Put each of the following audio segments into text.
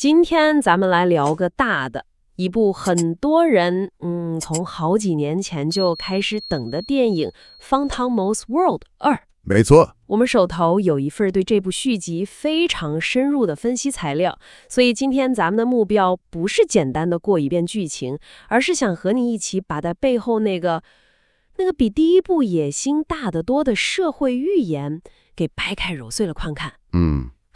今天咱们来聊个大的，一部很多人从好几年前就开始等的电影《方汤谋斯 World 2》。没错，我们手头有一份对这部续集非常深入的分析材料，所以今天咱们的目标不是简单的过一遍剧情，而是想和你一起把它背后那个比第一部野心大得多的社会寓言给掰开揉碎了看看。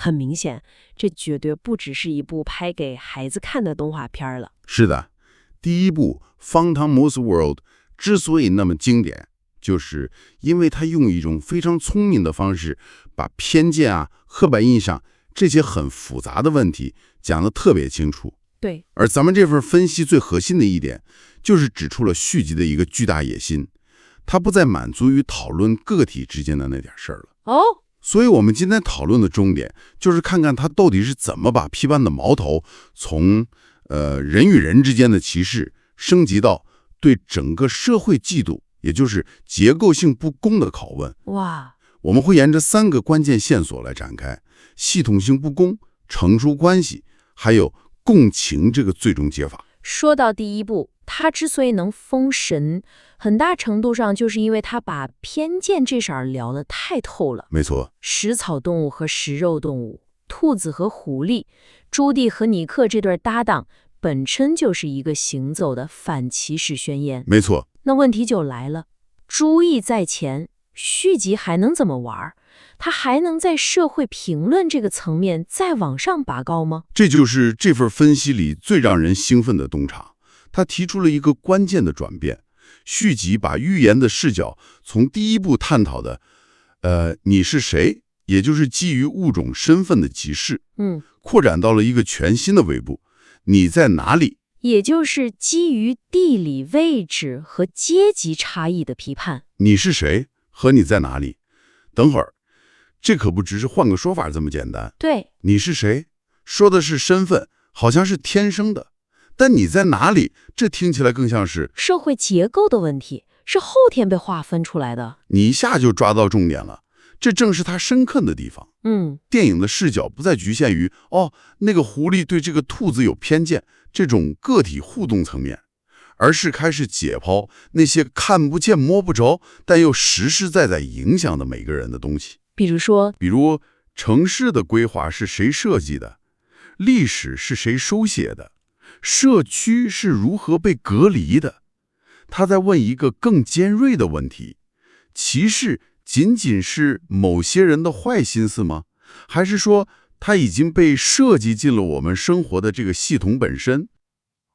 很明显，这绝对不只是一部拍给孩子看的动画片了。是的，第一部《方汤谋斯 World》之所以那么经典，就是因为它用一种非常聪明的方式，把偏见刻板印象这些很复杂的问题讲得特别清楚。对，而咱们这份分析最核心的一点，就是指出了续集的一个巨大野心，它不再满足于讨论个体之间的那点事儿了。所以我们今天讨论的重点就是看看他到底是怎么把批判的矛头从人与人之间的歧视升级到对整个社会制度，也就是结构性不公的拷问。哇，我们会沿着3个关键线索来展开：系统性不公、成熟关系，还有共情这个最终解法。说到第一部，他之所以能封神，很大程度上就是因为他把偏见这事儿聊得太透了。没错，食草动物和食肉动物，兔子和狐狸，朱棣和尼克这对搭档，本身就是一个行走的反歧视宣言。没错。那问题就来了，朱毅在前，续集还能怎么玩？他还能在社会评论这个层面再往上拔高吗？这就是这份分析里最让人兴奋的洞察。他提出了一个关键的转变，续集把寓言的视角从第一部探讨的你是谁，也就是基于物种身份的歧视，扩展到了一个全新的维度，你在哪里，也就是基于地理位置和阶级差异的批判。你是谁和你在哪里，等会儿，这可不只是换个说法这么简单。对，你是谁说的是身份，好像是天生的，但你在哪里，这听起来更像是社会结构的问题，是后天被划分出来的。你一下就抓到重点了，这正是他深刻的地方。电影的视角不再局限于那个狐狸对这个兔子有偏见这种个体互动层面，而是开始解剖那些看不见摸不着但又实实在在影响的每个人的东西。比如城市的规划是谁设计的，历史是谁书写的，社区是如何被隔离的。他在问一个更尖锐的问题：歧视仅仅是某些人的坏心思吗？还是说它已经被设计进了我们生活的这个系统本身？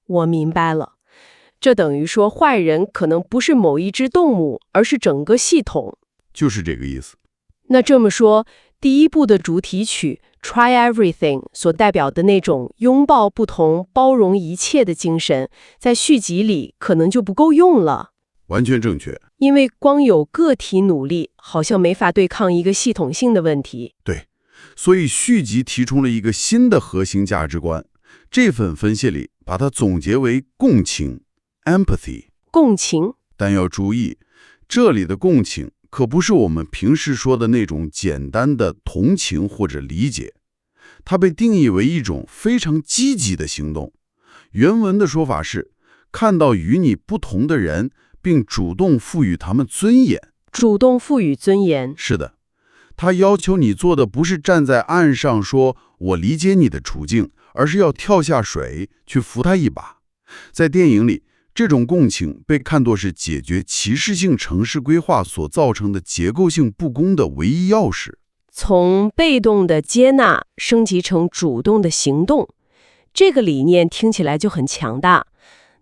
我明白了，这等于说坏人可能不是某一只动物，而是整个系统。就是这个意思。那这么说，第一部的主题曲 Try Everything 所代表的那种拥抱不同、包容一切的精神，在续集里可能就不够用了。完全正确。因为光有个体努力，好像没法对抗一个系统性的问题。对，所以续集提出了一个新的核心价值观，这份分析里把它总结为共情 （empathy）。共情，但要注意，这里的共情可不是我们平时说的那种简单的同情或者理解，它被定义为一种非常积极的行动。原文的说法是，看到与你不同的人，并主动赋予他们尊严。主动赋予尊严。是的，他要求你做的不是站在岸上说我理解你的处境，而是要跳下水去扶他一把。在电影里，这种共情被看作是解决歧视性城市规划所造成的结构性不公的唯一钥匙。从被动的接纳升级成主动的行动，这个理念听起来就很强大。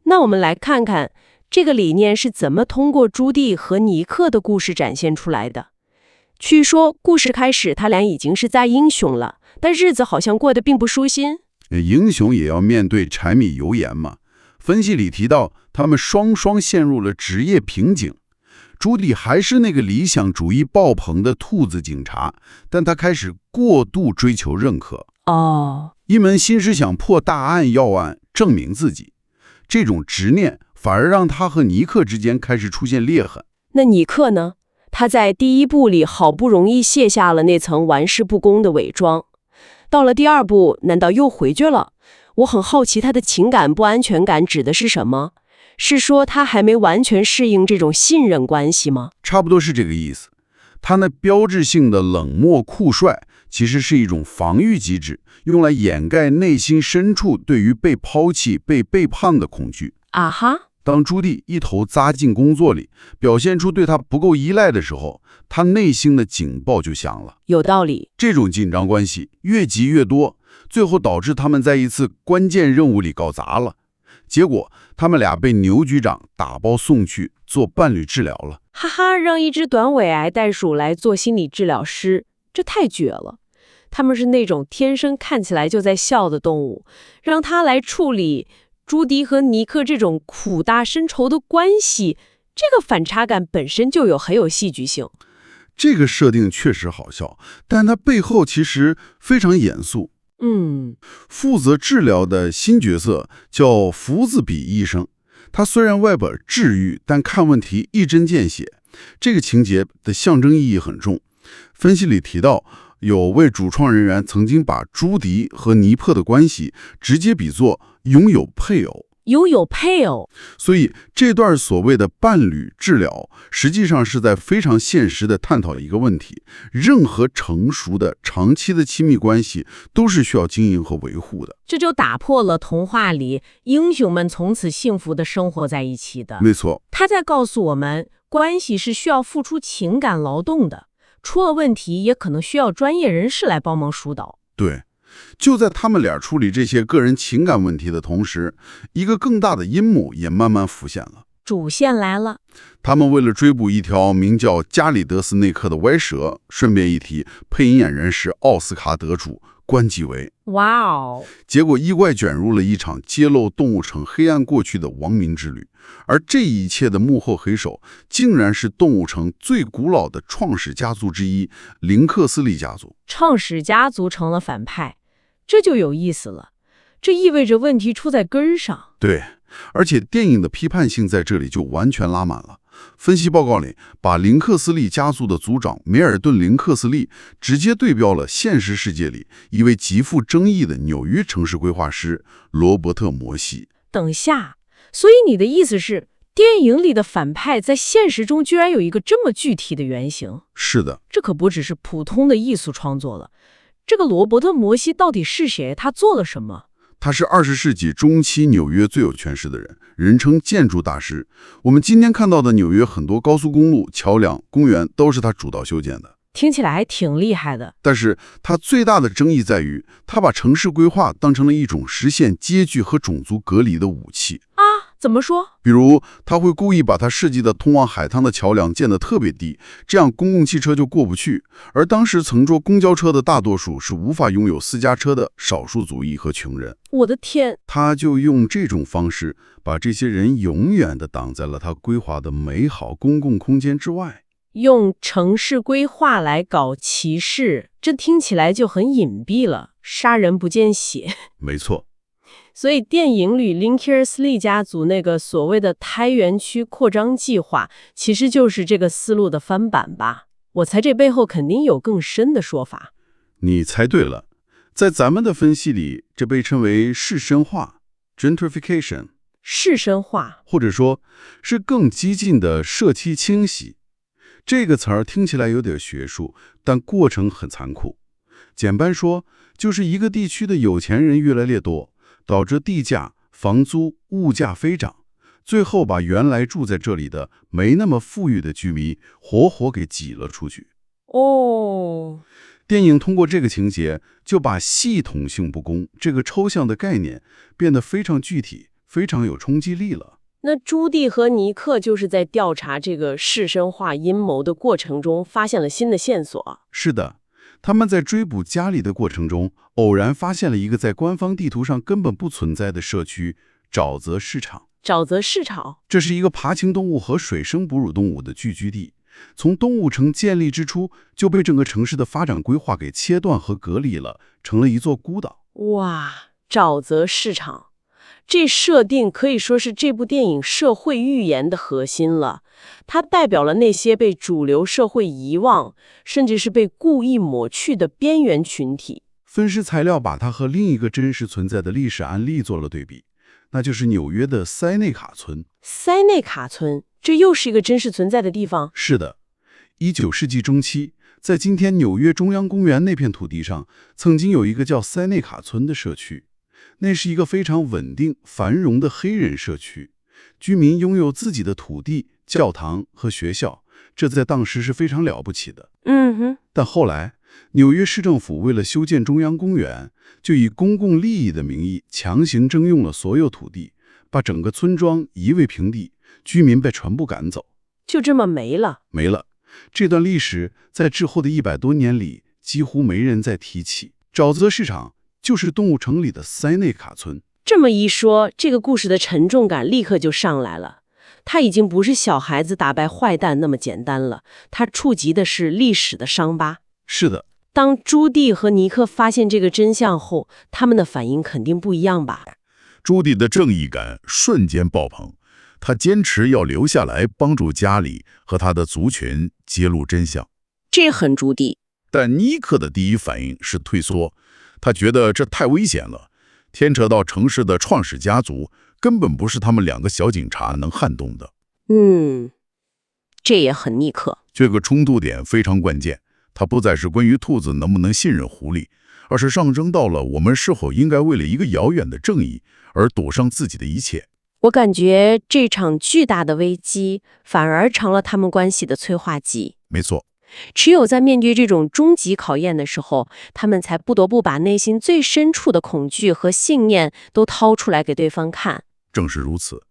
那我们来看看这个理念是怎么通过朱棣和尼克的故事展现出来的。据说故事开始他俩已经是在英雄了，但日子好像过得并不舒心。英雄也要面对柴米油盐嘛。分析里提到，他们双双陷入了职业瓶颈。朱棣还是那个理想主义爆棚的兔子警察，但他开始过度追求认可。一门心思想破大案要案，证明自己。这种执念反而让他和尼克之间开始出现裂痕。那尼克呢？他在第一部里好不容易卸下了那层玩世不恭的伪装，到了第二部，难道又回去了？我很好奇他的情感不安全感指的是什么？是说他还没完全适应这种信任关系吗？差不多是这个意思。他那标志性的冷漠酷率，其实是一种防御机制，用来掩盖内心深处对于被抛弃、被背叛的恐惧。啊哈！当朱棣一头扎进工作里，表现出对他不够依赖的时候，他内心的警报就响了。有道理。这种紧张关系越积越多，最后导致他们在一次关键任务里搞砸了。结果他们俩被牛局长打包送去做伴侣治疗了。哈哈，让一只短尾癌袋鼠来做心理治疗师，这太绝了。他们是那种天生看起来就在笑的动物，让他来处理朱迪和尼克这种苦大深仇的关系，这个反差感本身就很有戏剧性。这个设定确实好笑，但它背后其实非常严肃。负责治疗的新角色叫福字比医生，他虽然外本治愈，但看问题一针见血。这个情节的象征意义很重。分析里提到，有位主创人员曾经把朱迪和尼珀的关系直接比作拥有配偶。拥有配偶，所以这段所谓的伴侣治疗，实际上是在非常现实地探讨一个问题：任何成熟的、长期的亲密关系都是需要经营和维护的。这就打破了童话里英雄们从此幸福地生活在一起的。没错，他在告诉我们，关系是需要付出情感劳动的，出了问题也可能需要专业人士来帮忙疏导。对。就在他们俩处理这些个人情感问题的同时，一个更大的阴谋也慢慢浮现了。主线来了，他们为了追捕一条名叫加里德斯内克的歪蛇，顺便一提，配音演员是奥斯卡得主关继威。哇哦！结果意外卷入了一场揭露动物城黑暗过去的亡民之旅，而这一切的幕后黑手，竟然是动物城最古老的创始家族之一——林克斯利家族。创始家族成了反派。这就有意思了，这意味着问题出在根儿上。对，而且电影的批判性在这里就完全拉满了。分析报告里把林克斯利家族的族长梅尔顿·林克斯利直接对标了现实世界里一位极富争议的纽约城市规划师罗伯特·摩西。等下，所以你的意思是，电影里的反派在现实中居然有一个这么具体的原型？是的，这可不只是普通的艺术创作了。这个罗伯特·摩西到底是谁？他做了什么？他是20世纪中期纽约最有权势的人，人称建筑大师。我们今天看到的纽约很多高速公路、桥梁、公园都是他主导修建的。听起来还挺厉害的。但是他最大的争议在于，他把城市规划当成了一种实现阶级和种族隔离的武器。怎么说？比如，他会故意把他设计的通往海滩的桥梁建得特别低，这样公共汽车就过不去。而当时乘坐公交车的大多数是无法拥有私家车的少数族裔和穷人。我的天！他就用这种方式，把这些人永远地挡在了他规划的美好公共空间之外。用城市规划来搞歧视，这听起来就很隐蔽了，杀人不见血。没错。所以电影里林克斯利家族那个所谓的胎园区扩张计划，其实就是这个思路的翻版吧？我猜这背后肯定有更深的说法。你猜对了，在咱们的分析里，这被称为士绅化 （gentrification）。士绅化，或者说是更激进的社区清洗。这个词儿听起来有点学术，但过程很残酷。简单说，就是一个地区的有钱人越来越多，导致地价、房租、物价飞涨，最后把原来住在这里的没那么富裕的居民活活给挤了出去。电影通过这个情节，就把系统性不公这个抽象的概念变得非常具体，非常有冲击力了。那朱棣和尼克就是在调查这个士绅化阴谋的过程中发现了新的线索。是的，他们在追捕家里的过程中，偶然发现了一个在官方地图上根本不存在的社区——沼泽市场。沼泽市场，这是一个爬行动物和水生哺乳动物的聚居地。从动物城建立之初，就被整个城市的发展规划给切断和隔离了，成了一座孤岛。哇，沼泽市场，这设定可以说是这部电影社会寓言的核心了。它代表了那些被主流社会遗忘，甚至是被故意抹去的边缘群体。分析材料把它和另一个真实存在的历史案例做了对比，那就是纽约的塞内卡村。塞内卡村，这又是一个真实存在的地方？是的，19世纪中期，在今天纽约中央公园那片土地上，曾经有一个叫塞内卡村的社区。那是一个非常稳定、繁荣的黑人社区，居民拥有自己的土地、教堂和学校，这在当时是非常了不起的。但后来，纽约市政府为了修建中央公园，就以公共利益的名义强行征用了所有土地，把整个村庄夷为平地，居民被全部赶走，就这么没了。这段历史在之后的100多年里几乎没人再提起。沼泽市场就是动物城里的塞内卡村。这么一说，这个故事的沉重感立刻就上来了。它已经不是小孩子打败坏蛋那么简单了，它触及的是历史的伤疤。是的。当朱蒂和尼克发现这个真相后，他们的反应肯定不一样吧？朱蒂的正义感瞬间爆棚，他坚持要留下来帮助家里和他的族群揭露真相。这很朱蒂。但尼克的第一反应是退缩，他觉得这太危险了，牵扯到城市的创始家族，根本不是他们2个小警察能撼动的。这也很尼克。这个冲突点非常关键，它不再是关于兔子能不能信任狐狸，而是上升到了我们是否应该为了一个遥远的正义而赌上自己的一切。我感觉这场巨大的危机反而成了他们关系的催化剂。没错。只有在面对这种终极考验的时候，他们才不得不把内心最深处的恐惧和信念都掏出来给对方看。正是如此。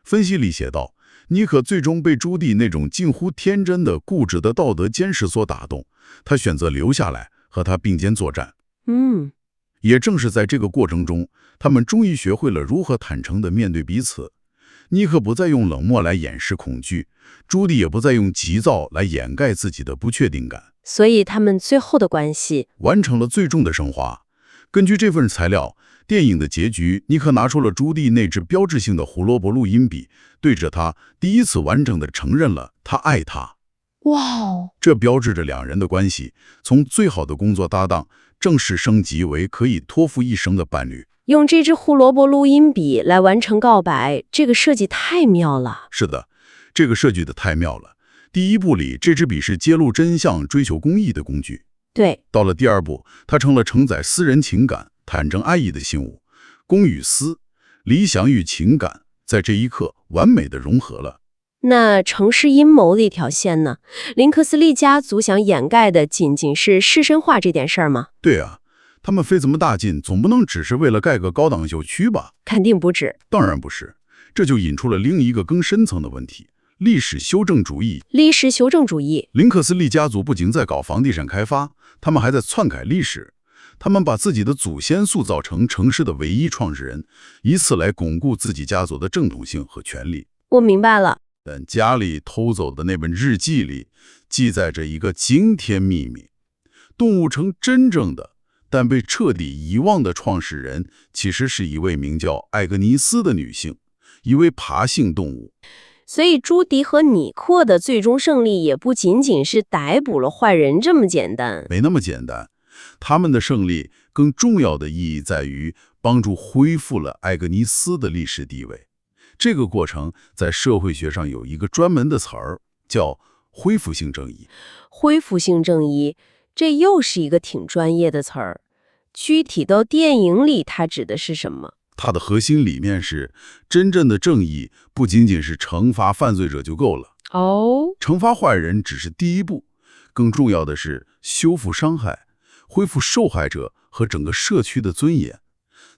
分析里写道，尼克最终被朱蒂那种近乎天真的固执的道德坚持所打动，他选择留下来和他并肩作战。也正是在这个过程中，他们终于学会了如何坦诚地面对彼此。尼克不再用冷漠来掩饰恐惧，朱蒂也不再用急躁来掩盖自己的不确定感，所以他们最后的关系完成了最终的升华。根据这份材料，电影的结局，尼克拿出了朱蒂那支标志性的胡萝卜录音笔，对着他第一次完整地承认了他爱他。哇，这标志着2人的关系从最好的工作搭档正式升级为可以托付一生的伴侣。用这支胡萝卜录音笔来完成告白，这个设计太妙了。是的，这个设计的太妙了。第一部里，这支笔是揭露真相、追求公义的工具。对。到了第2部，它成了承载私人情感、坦诚爱意的信物。公与私，理想与情感，在这一刻完美的融合了。那城市阴谋的一条线呢？林克斯利家族想掩盖的仅仅是仕绅化这点事儿吗？对啊，他们费这么大劲，总不能只是为了盖个高档小区吧？肯定不止。当然不是，这就引出了另一个更深层的问题：历史修正主义。林克斯利家族不仅在搞房地产开发，他们还在篡改历史。他们把自己的祖先塑造成城市的唯一创始人，以此来巩固自己家族的正统性和权力。我明白了。但家里偷走的那本日记里记载着一个惊天秘密：动物城真正的但被彻底遗忘的创始人，其实是一位名叫艾格尼斯的女性，一位爬行动物。所以朱迪和尼克的最终胜利也不仅仅是逮捕了坏人这么简单。没那么简单，他们的胜利更重要的意义在于帮助恢复了艾格尼斯的历史地位。这个过程在社会学上有一个专门的词儿，叫恢复性正义。恢复性正义，这又是一个挺专业的词儿。具体到电影里，它指的是什么？它的核心理念是，真正的正义不仅仅是惩罚犯罪者就够了。惩罚坏人只是第一步，更重要的是修复伤害，恢复受害者和整个社区的尊严。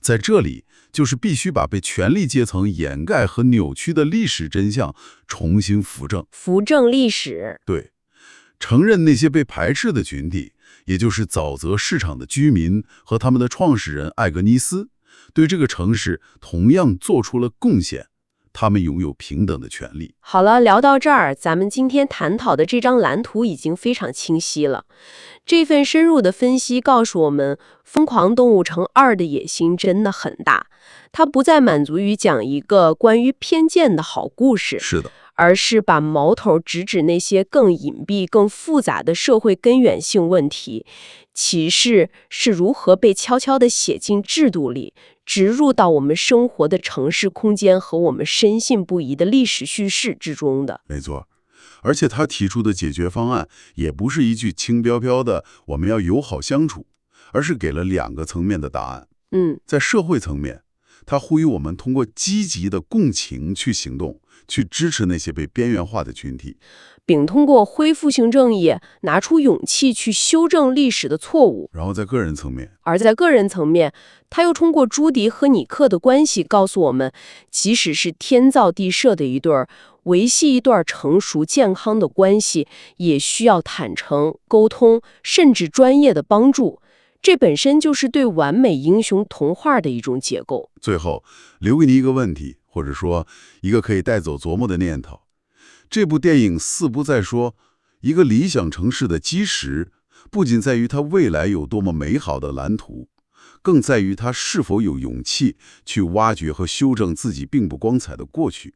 在这里，就是必须把被权力阶层掩盖和扭曲的历史真相重新扶正。扶正历史。对，承认那些被排斥的群体，也就是沼泽市场的居民和他们的创始人艾格尼斯，对这个城市同样做出了贡献，他们拥有平等的权利。好了，聊到这儿，咱们今天探讨的这张蓝图已经非常清晰了。这份深入的分析告诉我们，《疯狂动物城2》的野心真的很大，它不再满足于讲一个关于偏见的好故事，是的，而是把矛头直指那些更隐蔽、更复杂的社会根源性问题。歧视是如何被悄悄地写进制度里，植入到我们生活的城市空间和我们深信不疑的历史叙事之中的。没错，而且他提出的解决方案也不是一句轻飘飘的“我们要友好相处”，而是给了2个层面的答案。在社会层面，他呼吁我们通过积极的共情去行动，去支持那些被边缘化的群体，并通过恢复性正义拿出勇气去修正历史的错误。然后在个人层面，在个人层面，他又通过朱迪和尼克的关系告诉我们，即使是天造地设的一对儿，维系一段成熟健康的关系，也需要坦诚、沟通，甚至专业的帮助。这本身就是对完美英雄童话的一种解构。最后留给你一个问题，或者说一个可以带走琢磨的念头。这部电影似乎在说，一个理想城市的基石，不仅在于它未来有多么美好的蓝图，更在于它是否有勇气去挖掘和修正自己并不光彩的过去。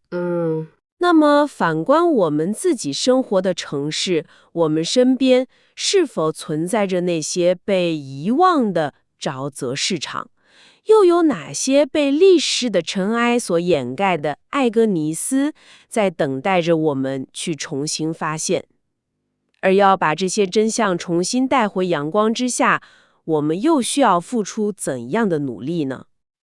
那么反观我们自己生活的城市，我们身边是否存在着那些被遗忘的沼泽市场？又有哪些被历史的尘埃所掩盖的艾格尼斯，在等待着我们去重新发现？而要把这些真相重新带回阳光之下，我们又需要付出怎样的努力呢？